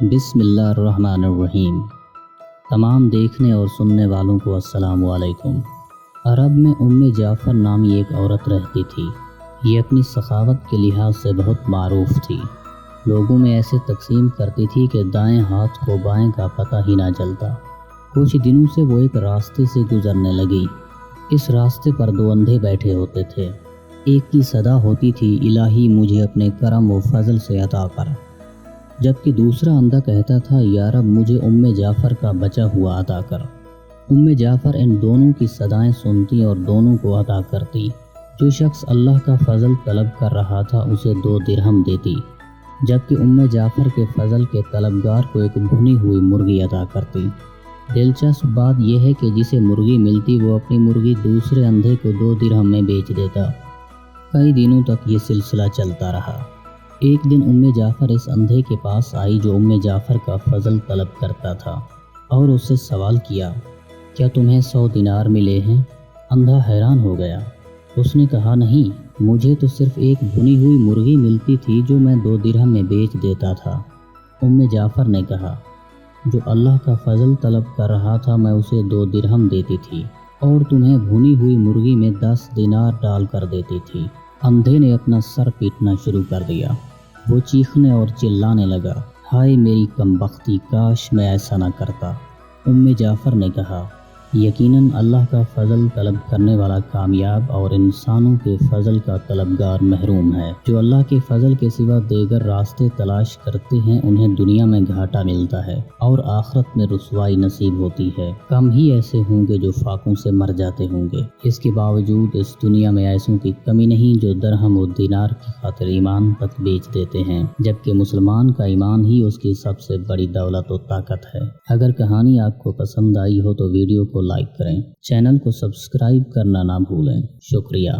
بسم اللہ الرحمن الرحیم۔ تمام دیکھنے اور سننے والوں کو السلام علیکم۔ عرب میں جعفر نامی ایک عورت رہتی تھی۔ یہ اپنی سخاوت کے لحاظ سے بہت معروف تھی۔ لوگوں میں ایسے تقسیم کرتی تھی کہ دائیں ہاتھ کو بائیں کا پتہ ہی نہ چلتا۔ کچھ دنوں سے وہ ایک راستے سے گزرنے لگی۔ اس راستے پر دو اندھے بیٹھے ہوتے تھے۔ ایک کی صدا ہوتی تھی، الہی مجھے اپنے کرم و فضل سے عطا کر، جبکہ دوسرا اندھا کہتا تھا، یا رب مجھے جعفر کا بچا ہوا عطا کر۔ جعفر ان دونوں کی صدائیں سنتی اور دونوں کو عطا کرتی۔ جو شخص اللہ کا فضل طلب کر رہا تھا اسے 2 درہم دیتی، جبکہ جعفر کے فضل کے طلبگار کو ایک بھنی ہوئی مرغی عطا کرتی۔ دلچسپ بات یہ ہے کہ جسے مرغی ملتی وہ اپنی مرغی دوسرے اندھے کو 2 درہم میں بیچ دیتا۔ کئی دنوں تک یہ سلسلہ چلتا رہا۔ ایک دن جعفر اس اندھے کے پاس آئی جو جعفر کا فضل طلب کرتا تھا، اور اس سے سوال کیا، کیا تمہیں 100 دینار ملے ہیں؟ اندھا حیران ہو گیا۔ اس نے کہا، نہیں، مجھے تو صرف ایک بھنی ہوئی مرغی ملتی تھی جو میں 2 درہم میں بیچ دیتا تھا۔ جعفر نے کہا، جو اللہ کا فضل طلب کر رہا تھا میں اسے 2 درہم دیتی تھی اور تمہیں بھنی ہوئی مرغی میں 10 دینار ڈال کر دیتی تھی۔ اندھے نے اپنا سر پیٹنا شروع کر دیا۔ وہ چیخنے اور چلانے لگا، ہائے میری کمبختی، کاش میں ایسا نہ کرتا۔ جعفر نے کہا، یقیناً اللہ کا فضل طلب کرنے والا کامیاب اور انسانوں کے فضل کا طلبگار محروم ہے۔ جو اللہ کے فضل کے سوا دیگر راستے تلاش کرتے ہیں انہیں دنیا میں گھاٹا ملتا ہے اور آخرت میں رسوائی نصیب ہوتی ہے۔ کم ہی ایسے ہوں گے جو فاقوں سے مر جاتے ہوں گے۔ اس کے باوجود اس دنیا میں ایسوں کی کمی نہیں جو درہم و دینار کی خاطر ایمان تک بیچ دیتے ہیں، جبکہ مسلمان کا ایمان ہی اس کی سب سے بڑی دولت و طاقت ہے۔ اگر کہانی آپ کو پسند آئی ہو تو ویڈیو کو لائک کریں، چینل کو سبسکرائب کرنا نہ بھولیں۔ شکریہ۔